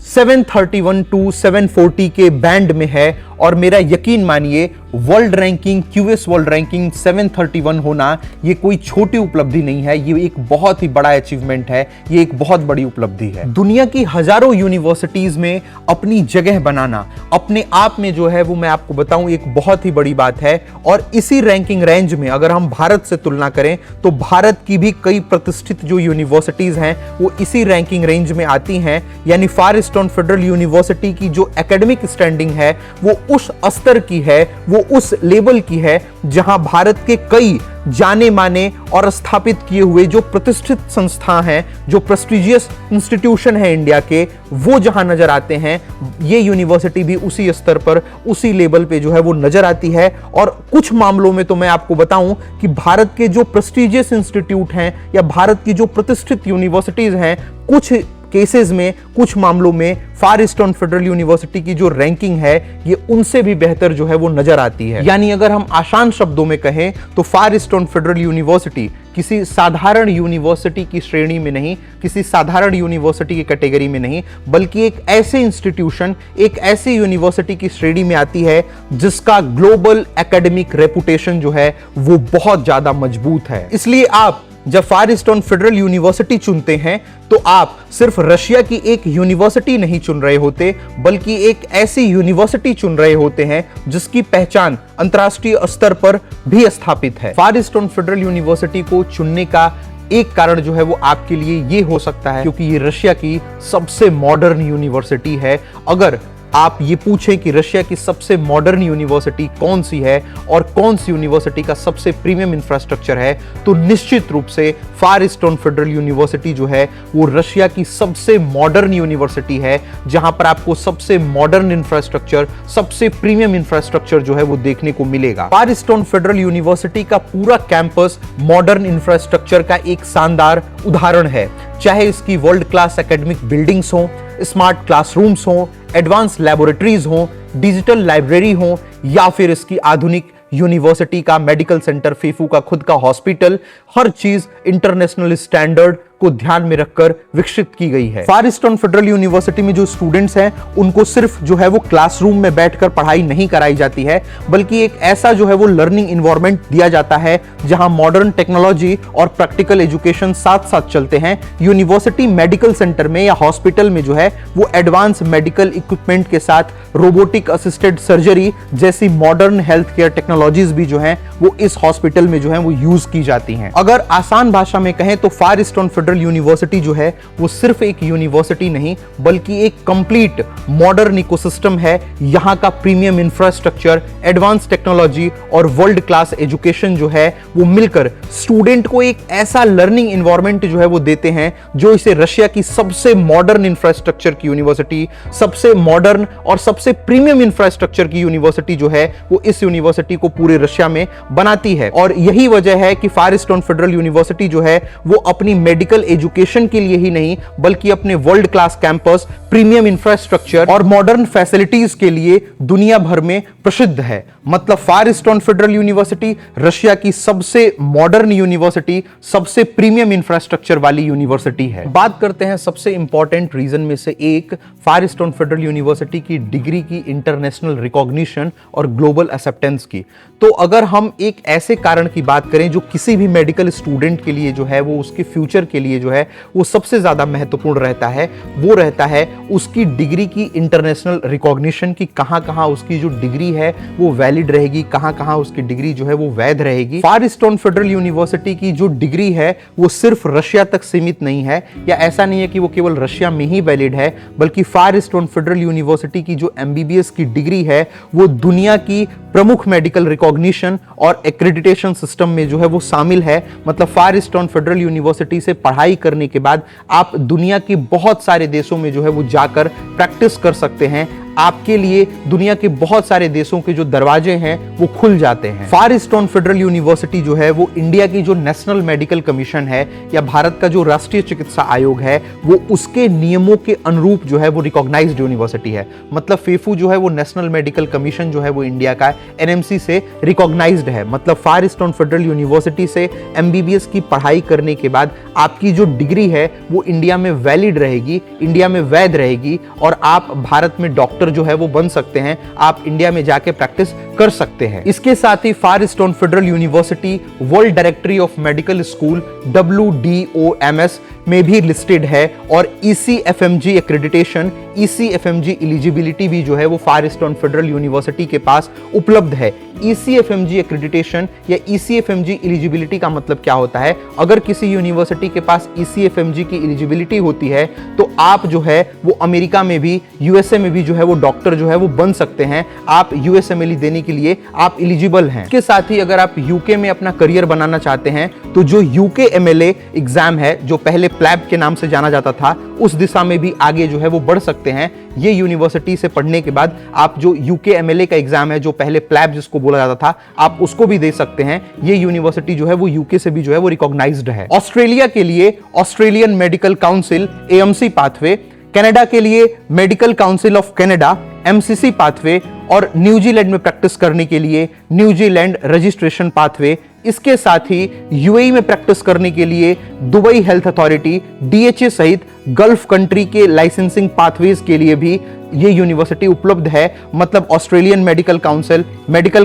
731 टू 740 के बैंड में है और मेरा यकीन मानिए world ranking, QS world ranking 731 होना ये कोई छोटी उपलब्धि नहीं है, ये एक बहुत ही बड़ा अचीवमेंट है, ये एक बहुत बड़ी उपलब्धि है। दुनिया की हजारों यूनिवर्सिटीज में अपनी जगह बनाना अपने आप में जो है वो मैं आपको बताऊं एक बहुत ही बड़ी बात है। और इसी रैंकिंग रेंज में अगर हम भारत से तुलना करें तो भारत की भी कई प्रतिष्ठित जो यूनिवर्सिटीज हैं वो इसी रैंकिंग रेंज में आती हैं। यानी फार ईस्टर्न फेडरल यूनिवर्सिटी की जो एकेडमिक स्टैंडिंग है वो उस स्तर की है, वो उस लेवल की है जहां भारत के कई जाने माने और स्थापित किए हुए जो प्रतिष्ठित संस्था हैं, जो प्रेस्टिजियस इंस्टीट्यूशन है इंडिया के, वो जहां नजर आते हैं, ये यूनिवर्सिटी भी उसी स्तर पर, उसी लेवल पे जो है वो नजर आती है। और कुछ मामलों में तो मैं आपको बताऊं कि भारत के जो प्रेस्टिजियस इंस्टीट्यूट हैं या भारत की जो प्रतिष्ठित यूनिवर्सिटीज हैं, कुछ केसेस में, कुछ मामलों में फार ईस्टर्न फेडरल यूनिवर्सिटी की जो रैंकिंग है ये उनसे भी बेहतर जो है वो नजर आती है। यानी अगर हम आसान शब्दों में कहें तो फार ईस्टर्न फेडरल यूनिवर्सिटी किसी साधारण यूनिवर्सिटी की श्रेणी में नहीं, किसी साधारण यूनिवर्सिटी की कैटेगरी में नहीं, बल्कि एक ऐसे इंस्टीट्यूशन, एक ऐसी यूनिवर्सिटी की श्रेणी में आती है जिसका ग्लोबल एकेडमिक रेपुटेशन जो है वो बहुत ज्यादा मजबूत है। इसलिए आप जब फार ईस्टर्न फेडरल यूनिवर्सिटी चुनते हैं तो आप सिर्फ रशिया की एक यूनिवर्सिटी नहीं चुन रहे होते, बल्कि एक ऐसी यूनिवर्सिटी चुन रहे होते हैं जिसकी पहचान अंतर्राष्ट्रीय स्तर पर भी स्थापित है। फार ईस्टर्न फेडरल यूनिवर्सिटी को चुनने का एक कारण जो है वो आपके लिए ये हो सकता है क्योंकि ये रशिया की सबसे मॉडर्न यूनिवर्सिटी है। अगर आप ये पूछें कि रशिया की सबसे मॉडर्न यूनिवर्सिटी कौन सी है और कौन सी यूनिवर्सिटी का सबसे प्रीमियम इंफ्रास्ट्रक्चर है, तो निश्चित रूप से फार ईस्टर्न फेडरल यूनिवर्सिटी जो है वो रशिया की सबसे मॉडर्न यूनिवर्सिटी है, जहां पर आपको सबसे मॉडर्न इंफ्रास्ट्रक्चर, सबसे प्रीमियम इंफ्रास्ट्रक्चर जो है वो देखने को मिलेगा। फार ईस्टर्न फेडरल यूनिवर्सिटी का पूरा कैंपस मॉडर्न इंफ्रास्ट्रक्चर का एक शानदार उदाहरण है, चाहे इसकी वर्ल्ड क्लास एकेडमिक बिल्डिंग्स हो, स्मार्ट क्लासरूम्स हो, एडवांस लैबोरेटरीज हो, डिजिटल लाइब्रेरी हो, या फिर इसकी आधुनिक यूनिवर्सिटी का मेडिकल सेंटर, फेफू का खुद का हॉस्पिटल, हर चीज इंटरनेशनल स्टैंडर्ड को ध्यान में रखकर विकसित की गई है। फार ईस्टर्न फेडरल यूनिवर्सिटी में जो स्टूडेंट्स हैं उनको सिर्फ जो है वो क्लासरूम में बैठकर पढ़ाई नहीं कराई जाती है, बल्कि एक ऐसा जो है वो लर्निंग एनवायरनमेंट दिया जाता है जहां मॉडर्न टेक्नोलॉजी और प्रैक्टिकल एजुकेशन साथ साथ चलते हैं। यूनिवर्सिटी मेडिकल सेंटर में या हॉस्पिटल में जो है वो एडवांस मेडिकल इक्विपमेंट के साथ रोबोटिक असिस्टेड सर्जरी जैसी मॉडर्न हेल्थ केयर टेक्नोलॉजीज भी जो है वो इस हॉस्पिटल में जो है वो यूज की जाती हैं। अगर आसान भाषा में कहें तो फार ईस्टर्न फेडरल यूनिवर्सिटी जो है वो सिर्फ एक यूनिवर्सिटी नहीं बल्कि एक कंप्लीट मॉडर्न इकोसिस्टम है। यहां का प्रीमियम इंफ्रास्ट्रक्चर, एडवांस टेक्नोलॉजी और वर्ल्ड क्लास एजुकेशन जो है वो मिलकर स्टूडेंट को एक ऐसा लर्निंग एनवायरनमेंट जो है वो देते हैं जो इसे रशिया की सबसे मॉडर्न इंफ्रास्ट्रक्चर की यूनिवर्सिटी, सबसे मॉडर्न और सबसे प्रीमियम इंफ्रास्ट्रक्चर की यूनिवर्सिटी जो है वो इस यूनिवर्सिटी को पूरे रशिया में बनाती है। और यही वजह है कि फार ईस्टर्न फेडरल यूनिवर्सिटी जो है वो अपनी मेडिकल एजुकेशन के लिए ही नहीं बल्कि अपने world class campus, premium infrastructure और मॉडर्न फैसिलिटीज के लिए दुनिया भर में प्रसिद्ध है। मतलब फार ईस्टर्न फेडरल यूनिवर्सिटी रशिया की सबसे मॉडर्न यूनिवर्सिटी, सबसे प्रीमियम इंफ्रास्ट्रक्चर वाली यूनिवर्सिटी है। बात करते हैं सबसे इंपॉर्टेंट रीजन में से एक, फार ईस्टर्न फेडरल यूनिवर्सिटी की डिग्री की इंटरनेशनल रिकॉग्निशन और ग्लोबल एक्सेप्टेंस की। तो अगर हम एक ऐसे कारण की बात करें जो किसी भी मेडिकल स्टूडेंट के लिए जो है वो उसके फ्यूचर के लिए जो है वो सबसे ज्यादा महत्वपूर्ण रहता है, वो रहता है उसकी डिग्री की इंटरनेशनल रिकॉग्निशन की कहां-कहां उसकी जो डिग्री है वो वैलिड रहेगी, कहां-कहां उसकी डिग्री जो है वो वैध रहेगी। फार ईस्टर्न फेडरल यूनिवर्सिटी की जो डिग्री है वो सिर्फ रशिया तक सीमित नहीं है, या ऐसा नहीं है कि वो केवल रशिया में ही वैलिड है, बल्कि फार ईस्टर्न फेडरल यूनिवर्सिटी की जो एमबीबीएस की डिग्री है वो दुनिया की प्रमुख मेडिकल रिकॉग्निशन और एक्रेडिटेशन सिस्टम में जो है वो शामिल है। मतलब फार ईस्टर्न फेडरल यूनिवर्सिटी से पढ़ाई करने के बाद आप दुनिया के बहुत सारे देशों में जो है वो जाकर प्रैक्टिस कर सकते हैं, आपके लिए दुनिया के बहुत सारे देशों के जो दरवाजे हैं वो खुल जाते हैं। फार ईस्टर्न फेडरल यूनिवर्सिटी जो है वो इंडिया की जो नेशनल मेडिकल कमीशन है या भारत का जो राष्ट्रीय चिकित्सा आयोग है वो उसके नियमों के अनुरूप जो है वो रिकॉग्नाइज्ड यूनिवर्सिटी है। मतलब फेफू जो है वो नेशनल मेडिकल कमीशन जो है वो इंडिया का एनएमसी से रिकॉग्नाइज्ड है। मतलब फार ईस्टर्न फेडरल यूनिवर्सिटी से एमबीबीएस की पढ़ाई करने के बाद आपकी जो डिग्री है वो इंडिया में वैलिड रहेगी, इंडिया में वैध रहेगी और आप भारत में डॉक्टर जो है वो बन सकते हैं, आप इंडिया में जाके प्रैक्टिस कर सकते हैं। इसके साथ ही Far eastern federal University World Directory of Medical School WDOMS में भी लिस्टेड है और ECFMG एक्रेडिटेशन, ECFMG एलिजिबिलिटी भी जो है वो फार ईस्टर्न फेडरल यूनिवर्सिटी के पास उपलब्ध है। ECFMG एक्रेडिटेशन या ECFMG एलिजिबिलिटी का मतलब क्या होता है? अगर किसी यूनिवर्सिटी के पास ECFMG की एलिजिबिलिटी होती है तो आप जो है वो अमेरिका में भी, USA में भी जो है वो डॉक्टर जो है वो बन सकते हैं। आप USMLE देने के लिए आप एलिजिबल हैं। इसके साथ ही अगर आप UK में अपना करियर बनाना चाहते हैं तो जो UKMLA एग्जाम है, जो पहले प्लैब के नाम से जाना जाता था, उस दिशा में भी आगे जो है वो बढ़ सकते हैं। ये यूनिवर्सिटी से पढ़ने के बाद आप जो UKMLA का एग्जाम है, जो पहले प्लैब जिसको बोला जाता था, आप उसको भी दे सकते हैं। ये यूनिवर्सिटी जो है वो UK से भी जो है वो रिकॉग्नाइज्ड है। ऑस्ट्रेलिया के लिए Australian medical council AMC pathway, Canada के लिए medical council of Canada MCC pathway और न्यूजीलैंड में प्रैक्टिस करने के लिए न्यूजीलैंड रजिस्ट्रेशन पाथवे। इसके साथ ही UAE में प्रैक्टिस करने के लिए दुबई हेल्थ अथॉरिटी DHA सहित गल्फ कंट्री के लाइसेंसिंग पाथवेज के लिए भी ये यूनिवर्सिटी उपलब्ध है। मतलब Australian medical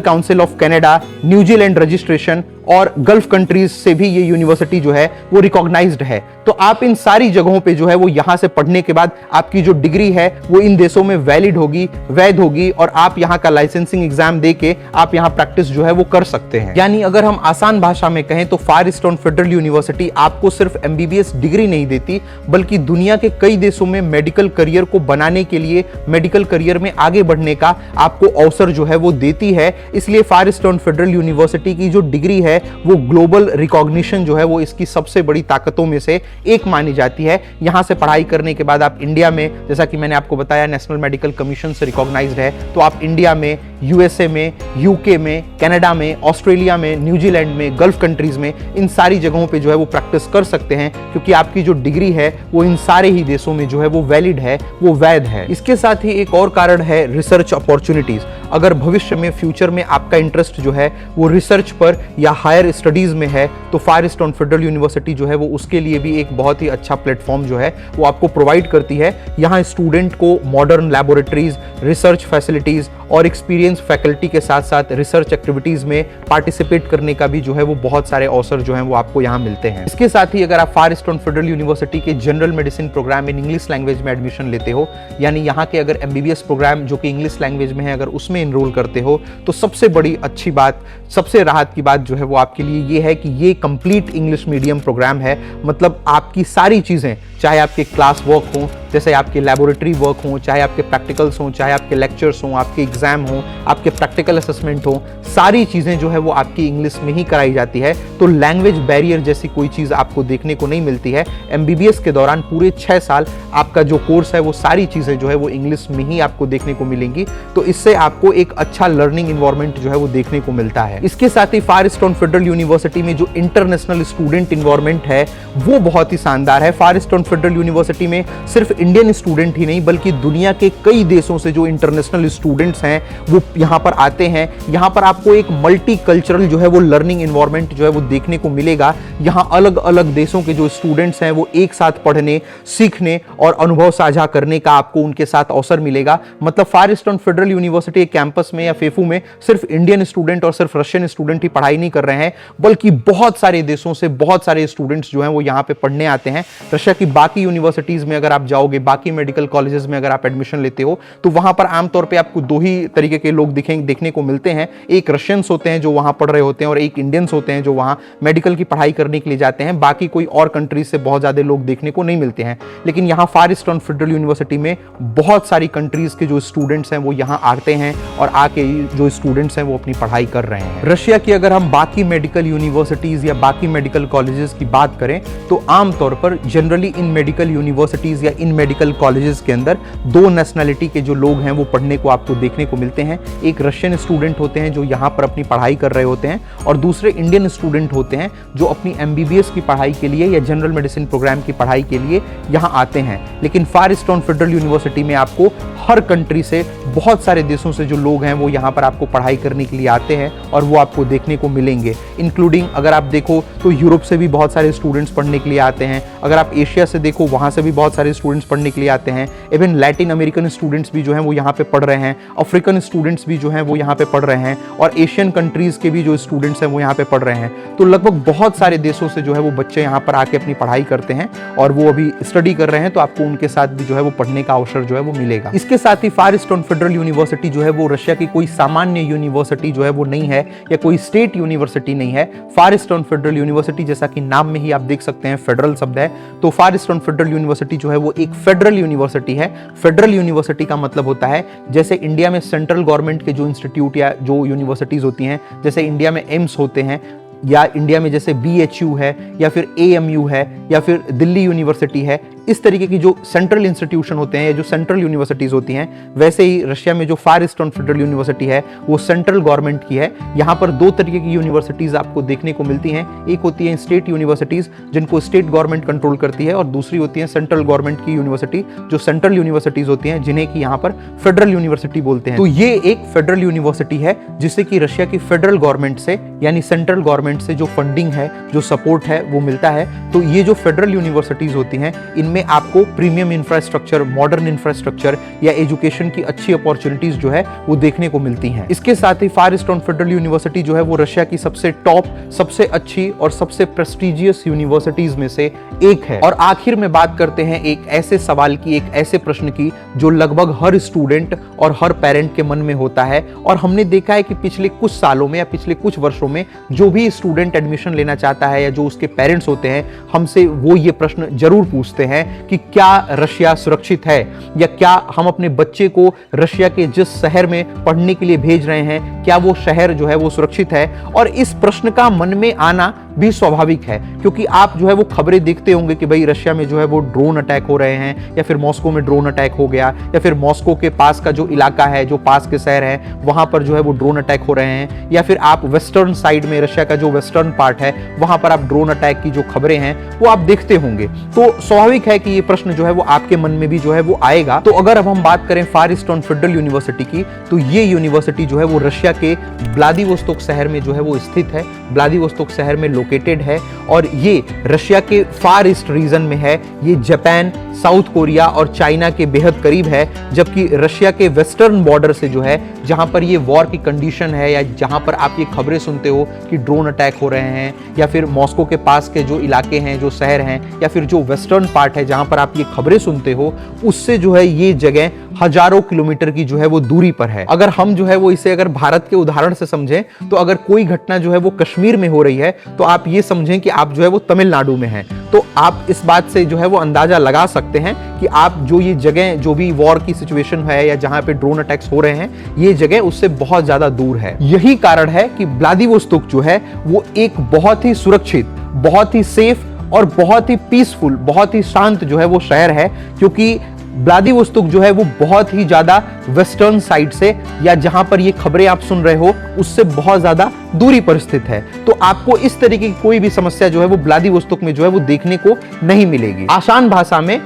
council of Canada, New Zealand registration और गल्फ कंट्रीज से भी ये यूनिवर्सिटी जो है वो रिकॉग्नाइज्ड है। तो आप इन सारी जगहों पे जो है वो यहां से पढ़ने के बाद आपकी जो डिग्री है वो इन देशों में वैलिड होगी, वैध होगी और आप यहां का लाइसेंसिंग एग्जाम देके आप यहां प्रैक्टिस जो है वो कर सकते हैं। यानी अगर हम आसान भाषा में कहें तो फार ईस्टर्न फेडरल यूनिवर्सिटी आपको सिर्फ MBBS डिग्री नहीं देती, बल्कि दुनिया के कई देशों में मेडिकल करियर को बनाने के लिए, मेडिकल करियर में आगे बढ़ने का आपको अवसर जो है वो देती है। इसलिए फार ईस्टर्न फेडरल यूनिवर्सिटी की जो डिग्री है वो ग्लोबल रिकॉग्निशन जो है वो इसकी सबसे बड़ी ताकतों में से एक मानी जाती है। यहां से पढ़ाई करने के बाद आप इंडिया में, जैसा कि मैंने आपको बताया, नेशनल मेडिकल कमीशन से रिकॉग्नाइज्ड है, तो आप इंडिया में, USA में, UK में, कनाडा में, ऑस्ट्रेलिया में, न्यूजीलैंड में, गल्फ कंट्रीज में, इन सारी जगहों पे जो है वो प्रैक्टिस कर सकते हैं, क्योंकि आपकी जो डिग्री है वो इन सारे ही देशों में जो है वो वैलिड है, वो वैध है। इसके साथ ही एक और कारण है रिसर्च अपॉर्चुनिटीज। अगर भविष्य में, फ्यूचर में आपका इंटरेस्ट जो है वो रिसर्च पर या हायर स्टडीज में है तो फार ईस्टर्न फेडरल यूनिवर्सिटी जो है वो उसके लिए भी एक बहुत ही अच्छा प्लेटफॉर्म जो है वो आपको प्रोवाइड करती है। यहाँ स्टूडेंट को मॉडर्न लैबोरेटरीज, रिसर्च फैसिलिटीज और एक्सपीरियंस फैकल्टी के साथ साथ रिसर्च एक्टिविटीज में पार्टिसिपेट करने का भी जो है वो बहुत सारे अवसर जो हैं वो आपको यहाँ मिलते हैं। इसके साथ ही अगर आप फार ईस्टर्न फेडरल यूनिवर्सिटी के general medicine program in English language में एडमिशन लेते हो, यानी यहाँ के अगर MBBS प्रोग्राम जो कि इंग्लिश लैंग्वेज में है अगर उसमें इनरोल करते हो, तो सबसे बड़ी अच्छी बात, सबसे राहत की बात जो है वो आपके लिए ये है कि ये कंप्लीट इंग्लिश मीडियम प्रोग्राम है। मतलब आपकी सारी चीज़ें, चाहे आपके क्लास वर्क हों, जैसे आपके लैबोरेटरी वर्क हों, चाहे आपके प्रैक्टिकल्स हों, चाहे आपके लेक्चर्स हों, आपके एग्जाम हों, आपके प्रैक्टिकल असेसमेंट हों, सारी चीज़ें जो है वो आपकी इंग्लिश में ही कराई जाती है। तो लैंग्वेज बैरियर जैसी कोई चीज़ आपको देखने को नहीं मिलती है। MBBS के दौरान पूरे 6 साल आपका जो कोर्स है वो सारी चीज़ें जो है वो इंग्लिश में ही आपको देखने को मिलेंगी। तो इससे आपको एक अच्छा लर्निंग इन्वायरमेंट जो है वो देखने को मिलता है। इसके साथ ही फार ईस्टर्न फेडरल यूनिवर्सिटी में जो इंटरनेशनल स्टूडेंट इन्वायरमेंट है वो बहुत ही शानदार है। फार ईस्टर्न फेडरल यूनिवर्सिटी में सिर्फ इंडियन स्टूडेंट ही नहीं बल्कि दुनिया के कई देशों से जो इंटरनेशनल स्टूडेंट्स हैं वो यहाँ पर आते हैं। यहाँ पर आपको एक मल्टी कल्चरल जो है वो लर्निंग इन्वायरमेंट जो है वो देखने को मिलेगा। यहाँ अलग अलग देशों के जो स्टूडेंट्स हैं वो एक साथ पढ़ने, सीखने और अनुभव साझा करने का आपको उनके साथ अवसर मिलेगा। मतलब फार ईस्टर्न फेडरल यूनिवर्सिटी कैंपस में या फेफू में सिर्फ इंडियन स्टूडेंट और सिर्फ रशियन स्टूडेंट ही पढ़ाई नहीं कर रहे हैं, बल्कि बहुत सारे देशों से बहुत सारे स्टूडेंट्स जो हैं वो यहाँ पे पढ़ने आते हैं। रशिया की बाकी यूनिवर्सिटीज में अगर आप जाओगे, बाकी मेडिकल कॉलेजेस में अगर आप एडमिशन लेते हो, तो वहां पर आमतौर पे आपको दो ही तरीके के लोग देखने को मिलते हैं। एक रशियंस होते हैं जो वहां पढ़ रहे होते हैं और एक इंडियंस होते हैं जो वहां मेडिकल की पढ़ाई करने के लिए जाते हैं। बाकी कोई और कंट्रीज से बहुत ज्यादा लोग देखने को नहीं मिलते हैं। लेकिन यहाँ फार ईस्टर्न फेडरल यूनिवर्सिटी में बहुत सारी कंट्रीज के जो स्टूडेंट्स हैं वो यहाँ आते हैं और आके जो स्टूडेंट्स हैं वो अपनी पढ़ाई कर रहे हैं। रशिया की अगर हम बाकी मेडिकल यूनिवर्सिटीज या बाकी मेडिकल कॉलेजेस की बात करें तो आमतौर पर जनरली इन मेडिकल यूनिवर्सिटीज़ या इन मेडिकल कॉलेजेस के अंदर दो नेशनलिटी के जो लोग हैं वो पढ़ने को आपको देखने को मिलते हैं। एक रशियन स्टूडेंट होते हैं जो यहाँ पर अपनी पढ़ाई कर रहे होते हैं, और दूसरे इंडियन स्टूडेंट होते हैं जो अपनी MBBS की पढ़ाई के लिए या जनरल मेडिसिन प्रोग्राम की पढ़ाई के लिए यहाँ आते हैं। लेकिन फार ईस्टर्न फेडरल यूनिवर्सिटी में आपको हर कंट्री से, बहुत सारे देशों से जो लोग हैं वो यहाँ पर आपको पढ़ाई करने के लिए आते हैं और वो आपको देखने को मिलेंगे। इंक्लूडिंग अगर आप देखो तो यूरोप से भी बहुत सारे स्टूडेंट्स पढ़ने के लिए आते हैं, अगर आप एशिया से देखो वहाँ से भी बहुत सारे स्टूडेंट्स पढ़ने के लिए आते हैं, इवन लैटिन अमेरिकन स्टूडेंट्स भी जो हैं वो यहाँ पे पढ़ रहे हैं, अफ्रीकन स्टूडेंट्स भी जो हैं वो यहाँ पे पढ़ रहे हैं, और एशियन कंट्रीज़ के भी जो स्टूडेंट्स हैं वो यहाँ पे पढ़ रहे हैं। तो लगभग बहुत सारे देशों से जो है वो बच्चे यहाँ पर आके अपनी पढ़ाई करते हैं और वो अभी स्टडी कर रहे हैं, तो आपको उनके साथ भी जो है वो पढ़ने का अवसर जो है वो मिलेगा। इसके साथ ही फार ईस्टर्न फेडरल यूनिवर्सिटी जो है वो रशिया की कोई सामान्य यूनिवर्सिटी जो है वो नहीं है, या कोई स्टेट यूनिवर्सिटी नहीं है। फार ईस्टर्न फेडरल यूनिवर्सिटी, जैसा कि नाम में ही आप देख सकते हैं फेडरल शब्द है, तो फार ईस्टर्न फेडरल यूनिवर्सिटी जो है वो एक फेडरल यूनिवर्सिटी है। फेडरल यूनिवर्सिटी का मतलब होता है जैसे इंडिया में सेंट्रल गवर्नमेंट के जो इंस्टीट्यूट या जो यूनिवर्सिटीज होती हैं, जैसे इंडिया में एम्स होते हैं, या इंडिया में जैसे BHU है, या फिर AMU है, या फिर दिल्ली यूनिवर्सिटी है, इस तरीके की जो सेंट्रल इंस्टीट्यूशन होते हैं या जो सेंट्रल यूनिवर्सिटीज होती हैं, वैसे ही रशिया में जो फार ईस्टर्न फेडरल यूनिवर्सिटी है वो सेंट्रल गवर्नमेंट की है। यहाँ पर दो तरीके की यूनिवर्सिटीज आपको देखने को मिलती हैं। एक होती है स्टेट यूनिवर्सिटीज जिनको स्टेट गवर्नमेंट कंट्रोल करती है, और दूसरी होती है सेंट्रल गवर्नमेंट की यूनिवर्सिटी जो सेंट्रल यूनिवर्सिटीज होती हैं, जिन्हें कि यहाँ पर फेडरल यूनिवर्सिटी बोलते हैं। तो ये एक फेडरल यूनिवर्सिटी है जिससे कि रशिया की फेडरल गवर्नमेंट से यानी सेंट्रल गवर्नमेंट से जो फंडिंग है, जो सपोर्ट है वो मिलता है। तो ये जो फेडरल यूनिवर्सिटीज होती हैं इनमें आपको प्रीमियम इंफ्रास्ट्रक्चर, मॉडर्न इंफ्रास्ट्रक्चर या एजुकेशन की अच्छी अपॉर्चुनिटीज जो है वो देखने को मिलती हैं। इसके साथ ही फार ईस्टर्न फेडरल यूनिवर्सिटी जो है वो रशिया की सबसे टॉप, सबसे अच्छी और सबसे प्रेस्टिजियस यूनिवर्सिटीज में से एक है। और आखिर में बात करते हैं एक ऐसे सवाल की, एक ऐसे प्रश्न की जो लगभग हर स्टूडेंट और हर पेरेंट के मन में होता है, और हमने देखा है कि पिछले कुछ सालों में या पिछले कुछ वर्षों में जो भी स्टूडेंट एडमिशन लेना चाहता है या जो उसके पेरेंट्स होते हैं, हमसे वो ये प्रश्न जरूर पूछते हैं कि क्या रशिया सुरक्षित है, या क्या हम अपने बच्चे को रशिया के जिस शहर में पढ़ने के लिए भेज रहे हैं, क्या वो शहर जो है वो सुरक्षित है। और इस प्रश्न का मन में आना भी स्वाभाविक है, क्योंकि आप जो है वो खबरें देखते होंगे कि भाई रशिया में जो है वो ड्रोन अटैक हो रहे हैं, या फिर मॉस्को में ड्रोन अटैक हो गया, या फिर मॉस्को के पास का जो इलाका है, जो पास के शहर है, वहां पर जो है वो ड्रोन अटैक हो रहे हैं, या फिर आप वेस्टर्न साइड में, रशिया का जो वेस्टर्न पार्ट है वहां पर आप ड्रोन अटैक की जो खबरें हैं वो आप देखते होंगे। तो स्वाभाविक है कि ये प्रश्न जो है वो आपके मन में भी जो है वो आएगा। तो अगर अब हम बात करें फार ईस्टर्न फेडरल यूनिवर्सिटी की, तो ये यूनिवर्सिटी जो है वो रशिया के व्लादिवोस्तोक शहर में जो है वो स्थित है, व्लादिवोस्तोक शहर में लोकेटेड है, और ये रशिया के फार ईस्ट रीजन में है। ये जापान, साउथ कोरिया और चाइना के बेहद करीब है, जबकि रशिया के वेस्टर्न बॉर्डर से जो है, जहां पर ये वॉर की कंडीशन है, या जहां पर आप ये खबरें सुनते हो कि ड्रोन अटैक हो रहे हैं, या फिर मॉस्को के पास के जो इलाके हैं, जो शहर हैं, या फिर जो वेस्टर्न पार्ट है जहां पर आप ये खबरें सुनते हो, उससे जो है ये जगह हजारों किलोमीटर की जो है वो दूरी पर है। अगर हम जो है वो इसे अगर भारत के उदाहरण से समझें, तो अगर कोई घटना जो है वो कश्मीर में हो रही है, तो आप ये समझें कि आप जो है वो तमिलनाडु में हैं। तो आप इस बात से जो है वो अंदाजा लगा सकते हैं कि आप जो ये जगह, जो भी वॉर की सिचुएशन है या जहां पे ड्रोन अटैक्स हो रहे हैं, ये जगह उससे बहुत ज्यादा दूर है। यही कारण है कि व्लादिवोस्तोक जो है वो एक बहुत ही सुरक्षित, बहुत ही सेफ और बहुत ही पीसफुल, बहुत ही शांत जो है वो शहर है, क्योंकि व्लादिवोस्तोक जो है वो बहुत ही ज्यादा वेस्टर्न साइड से, या जहां पर ये खबरें आप सुन रहे हो उससे बहुत ज्यादा दूरी पर स्थित है। तो आपको इस तरीके की कोई भी समस्या जो है वो व्लादिवोस्तोक में जो है वो देखने को नहीं मिलेगी। आसान भाषा में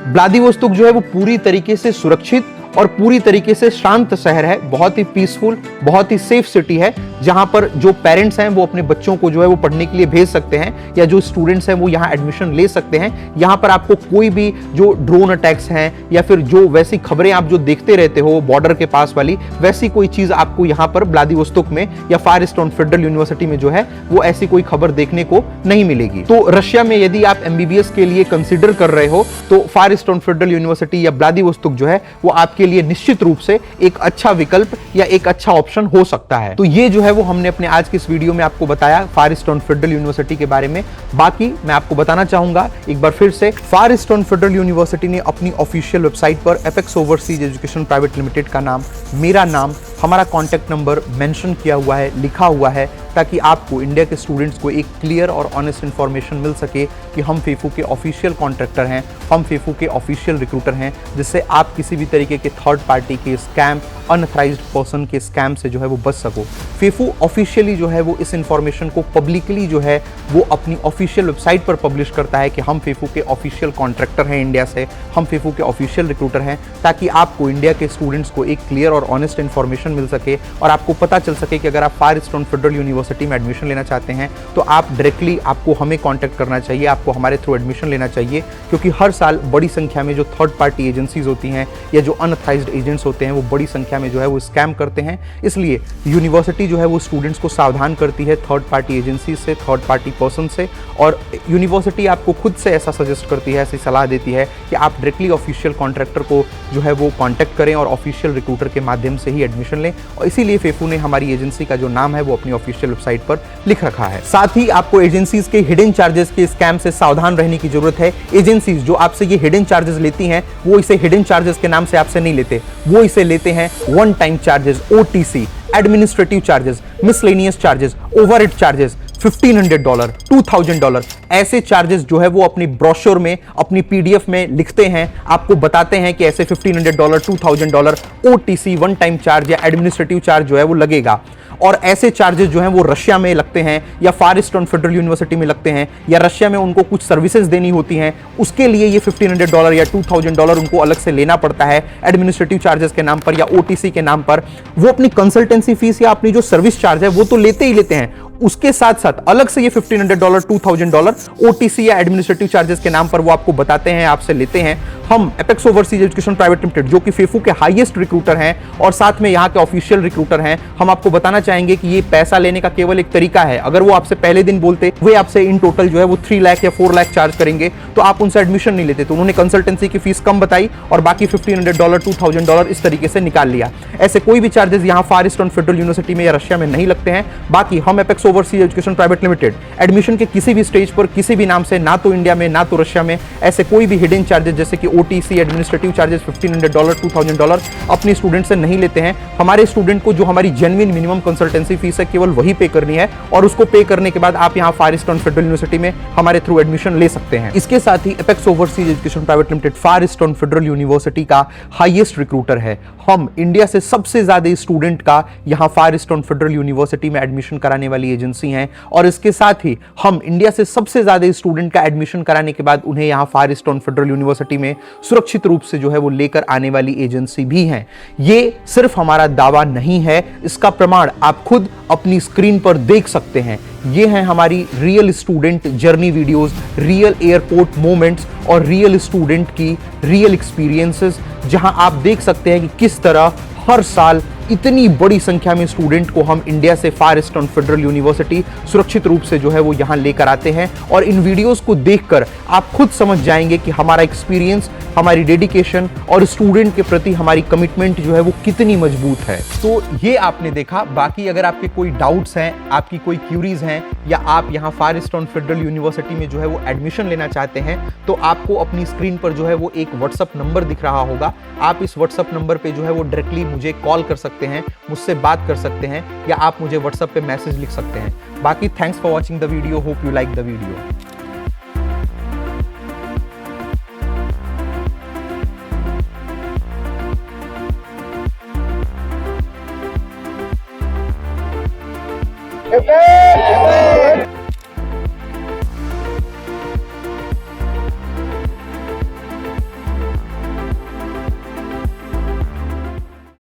व्लादिवोस्तोक जो है वो पूरी तरीके से सुरक्षित और पूरी तरीके से शांत शहर है, बहुत ही पीसफुल, बहुत ही सेफ सिटी है, जहां पर जो पेरेंट्स हैं वो अपने बच्चों को जो है वो पढ़ने के लिए भेज सकते हैं, या जो स्टूडेंट्स हैं वो यहाँ एडमिशन ले सकते हैं। यहाँ पर आपको कोई भी जो ड्रोन अटैक्स हैं या फिर जो वैसी खबरें आप जो देखते रहते हो बॉर्डर के पास वाली, वैसी कोई चीज आपको यहाँ पर व्लादिवोस्तोक में या फार ईस्टर्न फेडरल यूनिवर्सिटी में जो है वो ऐसी कोई खबर देखने को नहीं मिलेगी। तो रशिया में यदि आप MBBS के लिए कंसिडर कर रहे हो, तो फार ईस्टर्न फेडरल यूनिवर्सिटी या व्लादिवोस्तोक जो है वो आपके के लिए निश्चित रूप से एक अच्छा विकल्प या एक अच्छा ऑप्शन हो सकता है। तो ये जो है वो हमने अपने आज की इस वीडियो में आपको बताया फार ईस्टर्न फेडरल यूनिवर्सिटी के बारे में। बाकी मैं आपको बताना चाहूंगा एक बार फिर से, फार ईस्टर्न फेडरल यूनिवर्सिटी ने अपनी ऑफिशियल वेबसाइट पर apex overseas education private limited का नाम, मेरा नाम, हमारा कॉन्टैक्ट नंबर मेंशन किया हुआ है, लिखा हुआ है, ताकि आपको, इंडिया के स्टूडेंट्स को, एक क्लियर और ऑनेस्ट इन्फॉर्मेशन मिल सके कि हम फेफू के ऑफिशियल कॉन्ट्रैक्टर हैं, हम फेफू के ऑफिशियल रिक्रूटर हैं, जिससे आप किसी भी तरीके के थर्ड पार्टी के स्कैम, अनऑथराइज्ड पर्सन के स्कैम से जो है वो बच सको। फेफू ऑफिशियली जो है वो इस इंफॉर्मेशन को पब्लिकली जो है वो अपनी ऑफिशियल वेबसाइट पर पब्लिश करता है कि हम फेफू के ऑफिशियल कॉन्ट्रैक्टर हैं इंडिया से, हम फेफू के ऑफिशियल रिक्रूटर हैं, ताकि आपको, इंडिया के स्टूडेंट्स को, एक क्लियर और ऑनेस्ट इन्फॉर्मेशन मिल सके और आपको पता चल सके कि अगर आप फार ईस्टर्न फेडरल यूनिवर्सिटी में एडमिशन लेना चाहते हैं तो आप डायरेक्टली, आपको हमें कॉन्टैक्ट करना चाहिए, आपको हमारे थ्रू एडमिशन लेना चाहिए, क्योंकि हर साल बड़ी संख्या में जो थर्ड पार्टी एजेंसीज होती हैं या जो अनऑथराइज्ड एजेंट्स होते हैं वो बड़ी संख्या में जो है वो स्कैम करते हैं। इसलिए यूनिवर्सिटी जो है वो स्टूडेंट्स को सावधान करती है थर्ड पार्टी एजेंसी से, थर्ड पार्टी पर्सन से, और यूनिवर्सिटी आपको खुद से ऐसा सजेस्ट करती है, ऐसी सलाह देती है कि आप डायरेक्टली ऑफिशियल कॉन्ट्रैक्टर को जो है वो कांटेक्ट करें और ऑफिशियल रिक्रूटर के माध्यम से ही एडमिशन लें। और इसीलिए फेफू ने हमारी एजेंसी का जो नाम है वो अपनी ऑफिशियल वेबसाइट पर लिख रखा है। साथ ही आपको एजेंसीज के हिडन चार्जेस के स्कैम से सावधान रहने की जरूरत है। एजेंसीज जो आपसे ये हिडन चार्जेस लेती हैं वो इसे हिडन चार्जेस के नाम से आपसे नहीं लेते, वो इसे लेते हैं one time charges, OTC, administrative charges, miscellaneous charges, overhead charges, $1500, $2000 ऐसे चार्जेस जो है वो अपनी ब्रोशर में, अपनी PDF में लिखते हैं, आपको बताते हैं कि ऐसे $1500, $2000 OTC, वन टाइम चार्ज या एडमिनिस्ट्रेटिव चार्ज जो है वो लगेगा। और ऐसे चार्जेस जो हैं वो रशिया में लगते हैं या फार ईस्टर्न फेडरल यूनिवर्सिटी में लगते हैं, या रशिया में उनको कुछ सर्विसेज देनी होती हैं, उसके लिए ये $1500 या $2000 उनको अलग से लेना पड़ता है एडमिनिस्ट्रेटिव चार्जेस के नाम पर या OTC के नाम पर। वो अपनी कंसल्टेंसी फीस या अपनी जो सर्विस चार्ज है वो तो लेते ही लेते हैं, उसके साथ साथ अलग से ये $1500, $2000 OTC या एडमिनिस्ट्रेटिव चार्जेस के नाम पर वो आपको बताते हैं, आपसे लेते हैं। हम apex overseas education private limited, जो कि फेफू के हाईएस्ट रिक्रूटर हैं और साथ में यहाँ के ऑफिशियल रिक्रूटर हैं, हम आपको बताना चाहेंगे कि ये पैसा लेने का केवल एक तरीका है। अगर वो आपसे पहले दिन बोलते वे आपसे इन टोटल जो है वो 3 लाख या 4 लाख चार्ज करेंगे तो आप उनसे एडमिशन नहीं लेते। तो उन्होंने कंसल्टेंसी की फीस कम बताई और बाकी $1500, $2000 इस तरीके से निकाल लिया। ऐसे कोई भी चार्जेस यहाँ फार ईस्टर्न फेडरल यूनिवर्सिटी में या रशिया में नहीं लगते हैं। बाकी हम apex overseas education private limited admission के किसी भी स्टेज पर, किसी भी नाम से, ना तो इंडिया में ना तो रशिया में, ऐसे कोई भी हिडन चार्जेस जैसे कि OTC, एडमिनिस्ट्रेटिव चार्जेस $1500, $2000 अपने स्टूडेंट से नहीं लेते हैं। हमारे स्टूडेंट को जो हमारी जेन्युइन मिनिमम कंसल्टेंसी फीस है केवल वही पे करनी है और उसको पे करने के बाद आप यहाँ फार ईस्टर्न फेडरल यूनिवर्सिटी में हमारे थ्रू एडमिशन ले सकते हैं। इसके साथ ही Apex overseas education private limited Far eastern federal University का हाईएस्ट रिक्रूटर है। हम इंडिया से सबसे ज्यादा स्टूडेंट का यहाँ फार ईस्टर्न फेडरल यूनिवर्सिटी में एडमिशन कराने वाली एजेंसी हैं और इसके साथ ही हम इंडिया से सबसे ज्यादा स्टूडेंट का एडमिशन कराने के बाद उन्हें यहाँ फार ईस्टर्न फेडरल यूनिवर्सिटी में सुरक्षित रूप से जो है वो लेकर आने वाली एजेंसी भी हैं। ये सिर्फ हमारा दावा नहीं है, इसका प्रमाण आप खुद अपनी स्क्रीन पर देख सकते हैं। ये हैं हमारी real student journey videos, real airport moments और रियल स्टूडेंट की रियल एक्सपीरियंसेस, जहां आप देख सकते हैं कि किस तरह हर साल इतनी बड़ी संख्या में स्टूडेंट को हम इंडिया से फार ईस्टर्न फेडरल यूनिवर्सिटी सुरक्षित रूप से जो है वो यहाँ लेकर आते हैं। और इन वीडियोस को देखकर आप खुद समझ जाएंगे कि हमारा एक्सपीरियंस, हमारी डेडिकेशन और स्टूडेंट के प्रति हमारी कमिटमेंट जो है वो कितनी मजबूत है। तो ये आपने देखा। बाकी अगर आपके कोई डाउट्स हैं, आपकी कोई क्यूरीज हैं, या आप यहाँ फार ईस्टर्न फेडरल यूनिवर्सिटी में जो है वो एडमिशन लेना चाहते हैं, तो आपको अपनी स्क्रीन पर जो है वो एक व्हाट्सअप नंबर दिख रहा होगा। आप इस व्हाट्सअप नंबर पे जो है वो डायरेक्टली मुझे कॉल कर सकते हैं, मुझसे बात कर सकते हैं, या आप मुझे व्हाट्सएप पे मैसेज लिख सकते हैं। बाकी thanks for watching the video, hope you like the video.